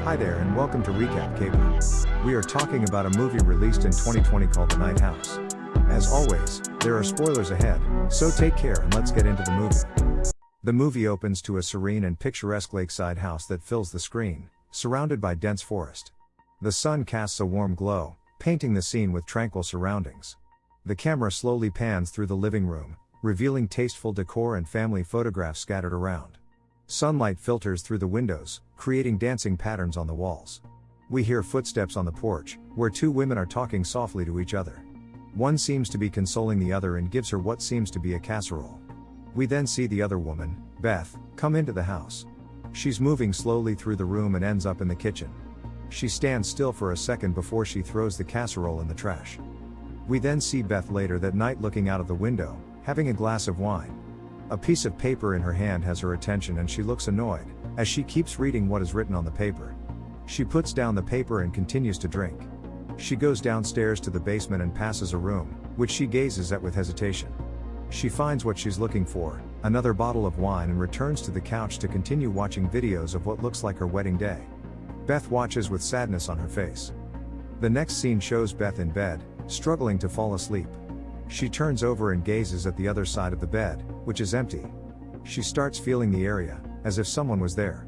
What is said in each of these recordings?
Hi there and welcome to Recap Caper. We are talking about a movie released in 2020 called The Night House. As always, there are spoilers ahead, so take care and let's get into the movie. The movie opens to a serene and picturesque lakeside house that fills the screen, surrounded by dense forest. The sun casts a warm glow, painting the scene with tranquil surroundings. The camera slowly pans through the living room, revealing tasteful decor and family photographs scattered around. Sunlight filters through the windows, creating dancing patterns on the walls. We hear footsteps on the porch, where two women are talking softly to each other. One seems to be consoling the other and gives her what seems to be a casserole. We then see the other woman, Beth, come into the house. She's moving slowly through the room and ends up in the kitchen. She stands still for a second before she throws the casserole in the trash. We then see Beth later that night looking out of the window, having a glass of wine. A piece of paper in her hand has her attention and she looks annoyed, as she keeps reading what is written on the paper. She puts down the paper and continues to drink. She goes downstairs to the basement and passes a room, which she gazes at with hesitation. She finds what she's looking for, another bottle of wine, and returns to the couch to continue watching videos of what looks like her wedding day. Beth watches with sadness on her face. The next scene shows Beth in bed, struggling to fall asleep. She turns over and gazes at the other side of the bed, which is empty. She starts feeling the area, as if someone was there.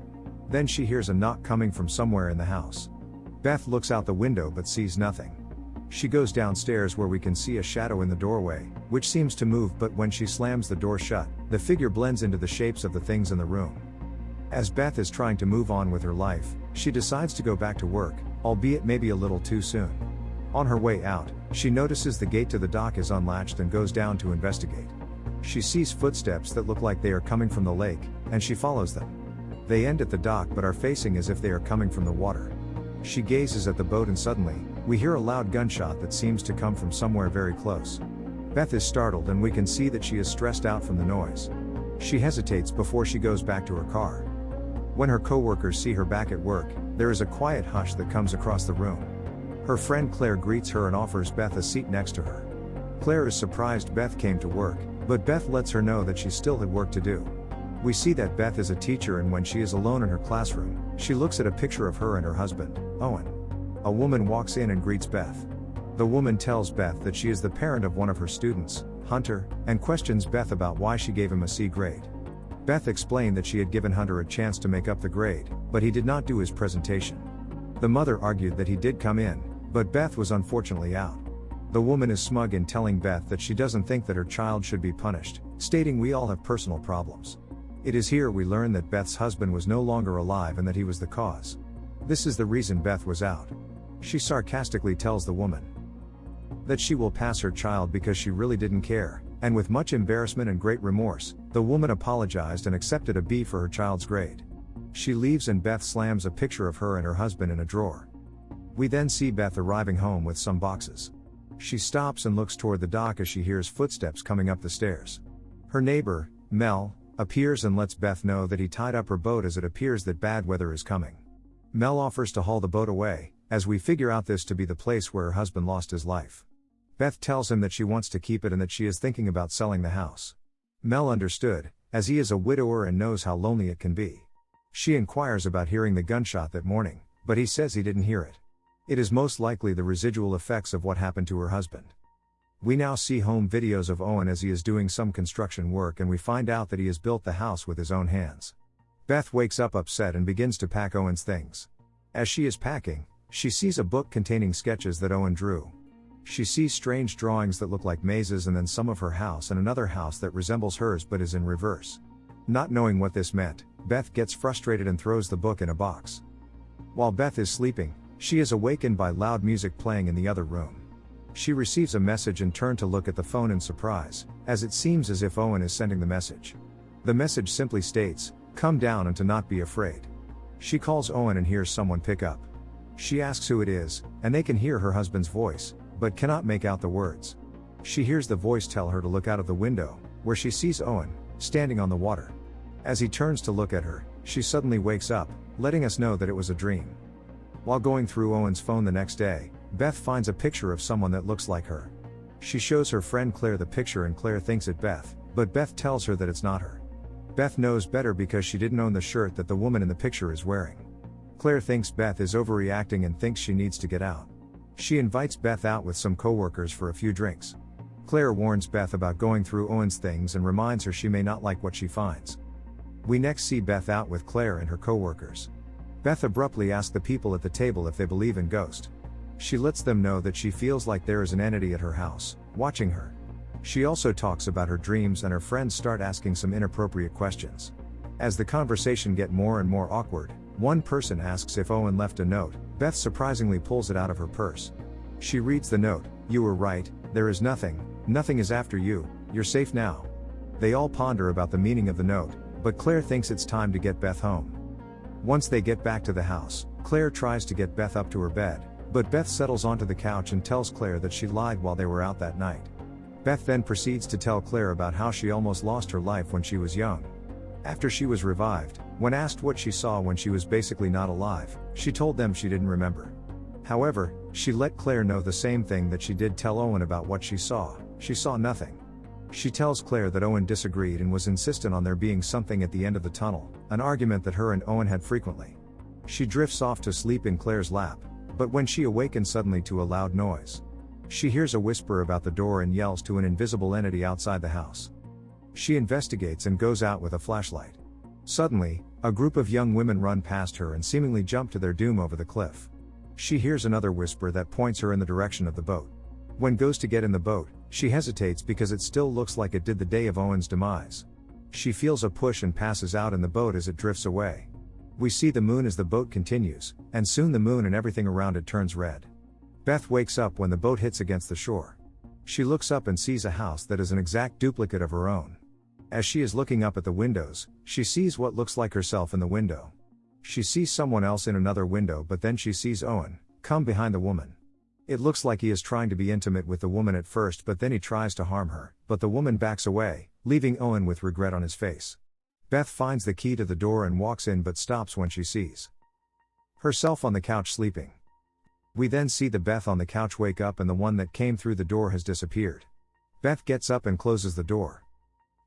Then she hears a knock coming from somewhere in the house. Beth looks out the window but sees nothing. She goes downstairs where we can see a shadow in the doorway, which seems to move, but when she slams the door shut, the figure blends into the shapes of the things in the room. As Beth is trying to move on with her life, she decides to go back to work, albeit maybe a little too soon. On her way out, she notices the gate to the dock is unlatched and goes down to investigate. She sees footsteps that look like they are coming from the lake, and she follows them. They end at the dock but are facing as if they are coming from the water. She gazes at the boat and suddenly, we hear a loud gunshot that seems to come from somewhere very close. Beth is startled and we can see that she is stressed out from the noise. She hesitates before she goes back to her car. When her coworkers see her back at work, there is a quiet hush that comes across the room. Her friend Claire greets her and offers Beth a seat next to her. Claire is surprised Beth came to work, but Beth lets her know that she still had work to do. We see that Beth is a teacher, and when she is alone in her classroom, she looks at a picture of her and her husband, Owen. A woman walks in and greets Beth. The woman tells Beth that she is the parent of one of her students, Hunter, and questions Beth about why she gave him a C grade. Beth explained that she had given Hunter a chance to make up the grade, but he did not do his presentation. The mother argued that he did come in, but Beth was unfortunately out. The woman is smug in telling Beth that she doesn't think that her child should be punished, stating we all have personal problems. It is here we learn that Beth's husband was no longer alive and that he was the cause. This is the reason Beth was out. She sarcastically tells the woman that she will pass her child because she really didn't care, and with much embarrassment and great remorse, the woman apologized and accepted a B for her child's grade. She leaves and Beth slams a picture of her and her husband in a drawer. We then see Beth arriving home with some boxes. She stops and looks toward the dock as she hears footsteps coming up the stairs. Her neighbor, Mel, appears and lets Beth know that he tied up her boat as it appears that bad weather is coming. Mel offers to haul the boat away, as we figure out this to be the place where her husband lost his life. Beth tells him that she wants to keep it and that she is thinking about selling the house. Mel understood, as he is a widower and knows how lonely it can be. She inquires about hearing the gunshot that morning, but he says he didn't hear it. It is most likely the residual effects of what happened to her husband. We now see home videos of Owen as he is doing some construction work, and we find out that he has built the house with his own hands. Beth wakes up upset and begins to pack Owen's things. As she is packing, she sees a book containing sketches that Owen drew. She sees strange drawings that look like mazes and then some of her house and another house that resembles hers but is in reverse. Not knowing what this meant, Beth gets frustrated and throws the book in a box. While Beth is sleeping, she is awakened by loud music playing in the other room. She receives a message and turns to look at the phone in surprise, as it seems as if Owen is sending the message. The message simply states, "Come down and to not be afraid." She calls Owen and hears someone pick up. She asks who it is, and they can hear her husband's voice, but cannot make out the words. She hears the voice tell her to look out of the window, where she sees Owen, standing on the water. As he turns to look at her, she suddenly wakes up, letting us know that it was a dream. While going through Owen's phone the next day, Beth finds a picture of someone that looks like her. She shows her friend Claire the picture and Claire thinks it Beth, but Beth tells her that it's not her. Beth knows better because she didn't own the shirt that the woman in the picture is wearing. Claire thinks Beth is overreacting and thinks she needs to get out. She invites Beth out with some coworkers for a few drinks. Claire warns Beth about going through Owen's things and reminds her she may not like what she finds. We next see Beth out with Claire and her coworkers. Beth abruptly asks the people at the table if they believe in ghosts. She lets them know that she feels like there is an entity at her house, watching her. She also talks about her dreams and her friends start asking some inappropriate questions. As the conversation gets more and more awkward, one person asks if Owen left a note. Beth surprisingly pulls it out of her purse. She reads the note, "You were right, there is nothing is after you, you're safe now." They all ponder about the meaning of the note, but Claire thinks it's time to get Beth home. Once they get back to the house, Claire tries to get Beth up to her bed, but Beth settles onto the couch and tells Claire that she lied while they were out that night. Beth then proceeds to tell Claire about how she almost lost her life when she was young. After she was revived, when asked what she saw when she was basically not alive, she told them she didn't remember. However, she let Claire know the same thing that she did tell Owen about what she saw nothing. She tells Claire that Owen disagreed and was insistent on there being something at the end of the tunnel, an argument that her and Owen had frequently. She drifts off to sleep in Claire's lap, but when she awakens suddenly to a loud noise, she hears a whisper about the door and yells to an invisible entity outside the house. She investigates and goes out with a flashlight. Suddenly, a group of young women run past her and seemingly jump to their doom over the cliff. She hears another whisper that points her in the direction of the boat. When goes to get in the boat, she hesitates because it still looks like it did the day of Owen's demise. She feels a push and passes out in the boat as it drifts away. We see the moon as the boat continues, and soon the moon and everything around it turns red. Beth wakes up when the boat hits against the shore. She looks up and sees a house that is an exact duplicate of her own. As she is looking up at the windows, she sees what looks like herself in the window. She sees someone else in another window, but then she sees Owen come behind the woman. It looks like he is trying to be intimate with the woman at first, but then he tries to harm her, but the woman backs away, leaving Owen with regret on his face. Beth finds the key to the door and walks in, but stops when she sees herself on the couch sleeping. We then see the Beth on the couch wake up and the one that came through the door has disappeared. Beth gets up and closes the door.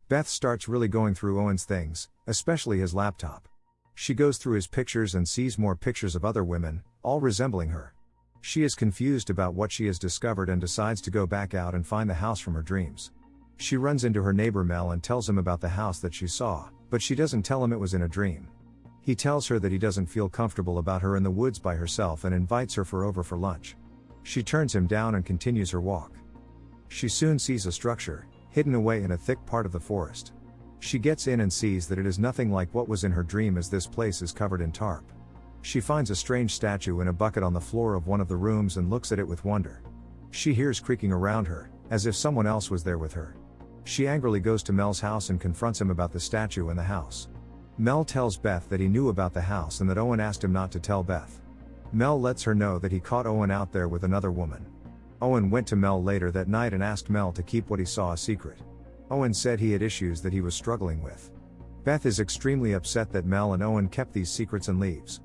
Beth starts really going through Owen's things, especially his laptop. She goes through his pictures and sees more pictures of other women, all resembling her. She is confused about what she has discovered and decides to go back out and find the house from her dreams. She runs into her neighbor Mel and tells him about the house that she saw, but she doesn't tell him it was in a dream. He tells her that he doesn't feel comfortable about her in the woods by herself and invites her over for lunch. She turns him down and continues her walk. She soon sees a structure, hidden away in a thick part of the forest. She gets in and sees that it is nothing like what was in her dream, as this place is covered in tarp. She finds a strange statue in a bucket on the floor of one of the rooms and looks at it with wonder. She hears creaking around her, as if someone else was there with her. She angrily goes to Mel's house and confronts him about the statue and the house. Mel tells Beth that he knew about the house and that Owen asked him not to tell Beth. Mel lets her know that he caught Owen out there with another woman. Owen went to Mel later that night and asked Mel to keep what he saw a secret. Owen said he had issues that he was struggling with. Beth is extremely upset that Mel and Owen kept these secrets and leaves.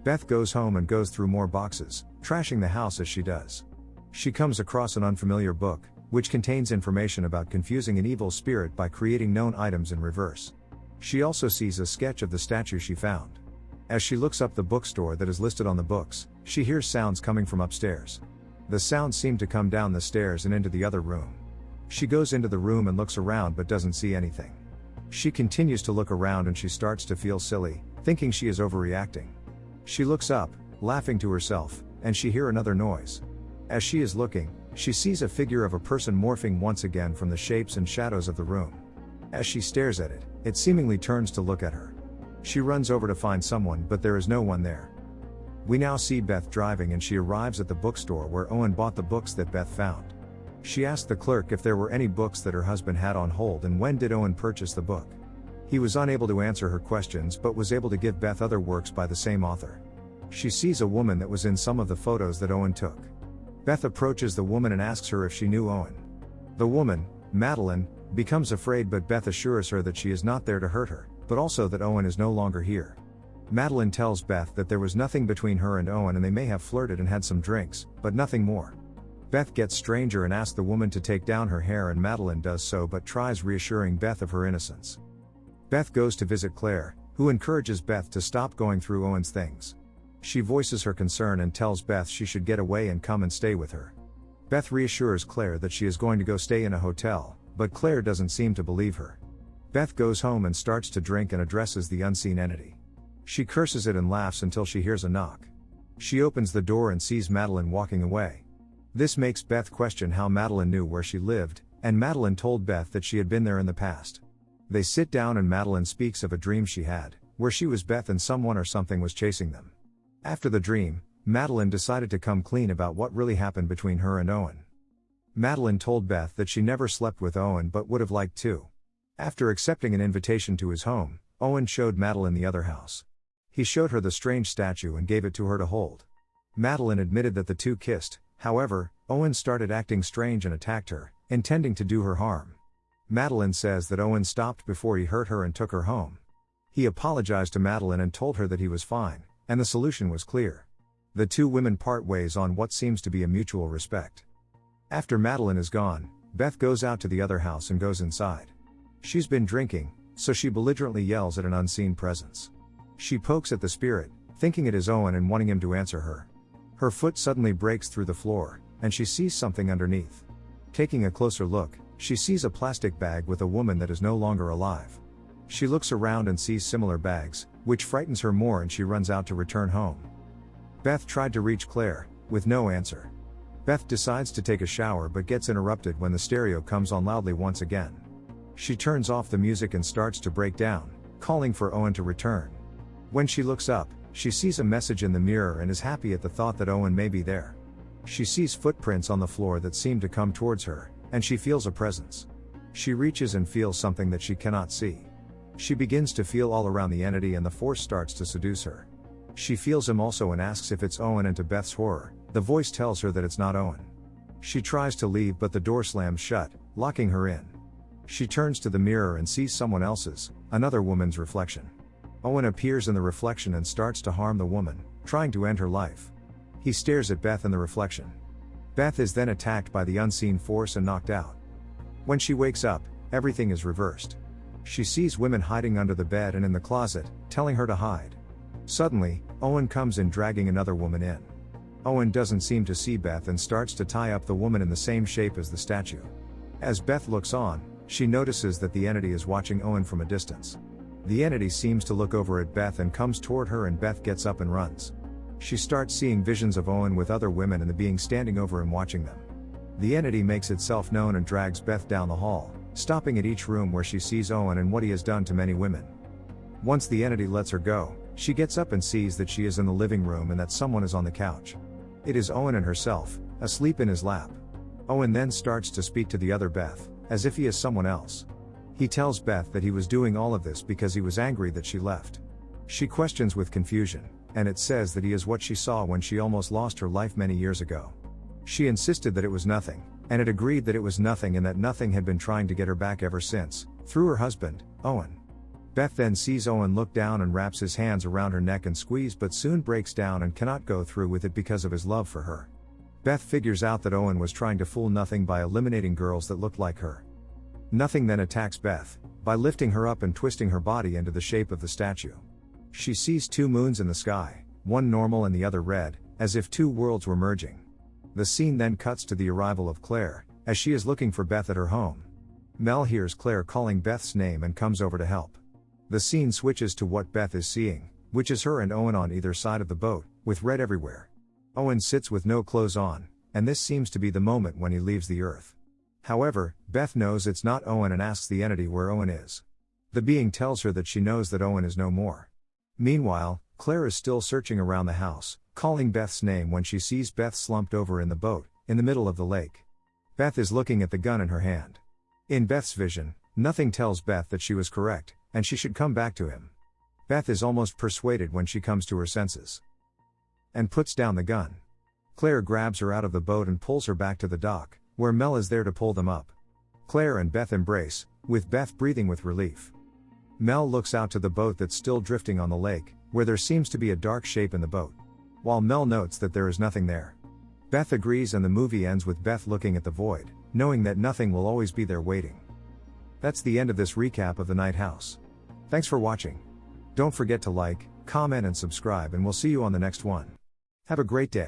Beth goes home and goes through more boxes, trashing the house as she does. She comes across an unfamiliar book, which contains information about confusing an evil spirit by creating known items in reverse. She also sees a sketch of the statue she found. As she looks up the bookstore that is listed on the books, she hears sounds coming from upstairs. The sounds seem to come down the stairs and into the other room. She goes into the room and looks around but doesn't see anything. She continues to look around and she starts to feel silly, thinking she is overreacting. She looks up, laughing to herself, and she hears another noise. As she is looking, she sees a figure of a person morphing once again from the shapes and shadows of the room. As she stares at it, it seemingly turns to look at her. She runs over to find someone, but there is no one there. We now see Beth driving and she arrives at the bookstore where Owen bought the books that Beth found. She asked the clerk if there were any books that her husband had on hold and when did Owen purchase the book. He was unable to answer her questions but was able to give Beth other works by the same author. She sees a woman that was in some of the photos that Owen took. Beth approaches the woman and asks her if she knew Owen. The woman, Madeline, becomes afraid but Beth assures her that she is not there to hurt her, but also that Owen is no longer here. Madeline tells Beth that there was nothing between her and Owen and they may have flirted and had some drinks, but nothing more. Beth gets stranger and asks the woman to take down her hair and Madeline does so but tries reassuring Beth of her innocence. Beth goes to visit Claire, who encourages Beth to stop going through Owen's things. She voices her concern and tells Beth she should get away and come and stay with her. Beth reassures Claire that she is going to go stay in a hotel, but Claire doesn't seem to believe her. Beth goes home and starts to drink and addresses the unseen entity. She curses it and laughs until she hears a knock. She opens the door and sees Madeline walking away. This makes Beth question how Madeline knew where she lived, and Madeline told Beth that she had been there in the past. They sit down and Madeline speaks of a dream she had, where she was Beth and someone or something was chasing them. After the dream, Madeline decided to come clean about what really happened between her and Owen. Madeline told Beth that she never slept with Owen but would have liked to. After accepting an invitation to his home, Owen showed Madeline the other house. He showed her the strange statue and gave it to her to hold. Madeline admitted that the two kissed, however, Owen started acting strange and attacked her, intending to do her harm. Madeline says that Owen stopped before he hurt her and took her home. He apologized to Madeline and told her that he was fine, and the solution was clear. The two women part ways on what seems to be a mutual respect. After Madeline is gone, Beth goes out to the other house and goes inside. She's been drinking, so she belligerently yells at an unseen presence. She pokes at the spirit, thinking it is Owen and wanting him to answer her. Her foot suddenly breaks through the floor, and she sees something underneath. Taking a closer look, she sees a plastic bag with a woman that is no longer alive. She looks around and sees similar bags, which frightens her more and she runs out to return home. Beth tried to reach Claire, with no answer. Beth decides to take a shower but gets interrupted when the stereo comes on loudly once again. She turns off the music and starts to break down, calling for Owen to return. When she looks up, she sees a message in the mirror and is happy at the thought that Owen may be there. She sees footprints on the floor that seem to come towards her, and she feels a presence. She reaches and feels something that she cannot see. She begins to feel all around the entity and the force starts to seduce her. She feels him also and asks if it's Owen, and to Beth's horror, the voice tells her that it's not Owen. She tries to leave but the door slams shut, locking her in. She turns to the mirror and sees someone else's, another woman's reflection. Owen appears in the reflection and starts to harm the woman, trying to end her life. He stares at Beth in the reflection. Beth is then attacked by the unseen force and knocked out. When she wakes up, everything is reversed. She sees women hiding under the bed and in the closet, telling her to hide. Suddenly, Owen comes in dragging another woman in. Owen doesn't seem to see Beth and starts to tie up the woman in the same shape as the statue. As Beth looks on, she notices that the entity is watching Owen from a distance. The entity seems to look over at Beth and comes toward her, and Beth gets up and runs. She starts seeing visions of Owen with other women and the being standing over and watching them. The entity makes itself known and drags Beth down the hall, stopping at each room where she sees Owen and what he has done to many women. Once the entity lets her go, she gets up and sees that she is in the living room and that someone is on the couch. It is Owen and herself, asleep in his lap. Owen then starts to speak to the other Beth, as if he is someone else. He tells Beth that he was doing all of this because he was angry that she left. She questions with confusion, and it says that he is what she saw when she almost lost her life many years ago. She insisted that it was nothing, and it agreed that it was nothing and that nothing had been trying to get her back ever since, through her husband, Owen. Beth then sees Owen look down and wraps his hands around her neck and squeeze, but soon breaks down and cannot go through with it because of his love for her. Beth figures out that Owen was trying to fool Nothing by eliminating girls that looked like her. Nothing then attacks Beth, by lifting her up and twisting her body into the shape of the statue. She sees two moons in the sky, one normal and the other red, as if two worlds were merging. The scene then cuts to the arrival of Claire, as she is looking for Beth at her home. Mel hears Claire calling Beth's name and comes over to help. The scene switches to what Beth is seeing, which is her and Owen on either side of the boat, with red everywhere. Owen sits with no clothes on, and this seems to be the moment when he leaves the earth. However, Beth knows it's not Owen and asks the entity where Owen is. The being tells her that she knows that Owen is no more. Meanwhile, Claire is still searching around the house, calling Beth's name when she sees Beth slumped over in the boat, in the middle of the lake. Beth is looking at the gun in her hand. In Beth's vision, Nothing tells Beth that she was correct, and she should come back to him. Beth is almost persuaded when she comes to her senses. And puts down the gun. Claire grabs her out of the boat and pulls her back to the dock, where Mel is there to pull them up. Claire and Beth embrace, with Beth breathing with relief. Mel looks out to the boat that's still drifting on the lake, where there seems to be a dark shape in the boat. While Mel notes that there is nothing there. Beth agrees, and the movie ends with Beth looking at the void, knowing that Nothing will always be there waiting. That's the end of this recap of The Night House. Thanks for watching. Don't forget to like, comment and subscribe, and we'll see you on the next one. Have a great day.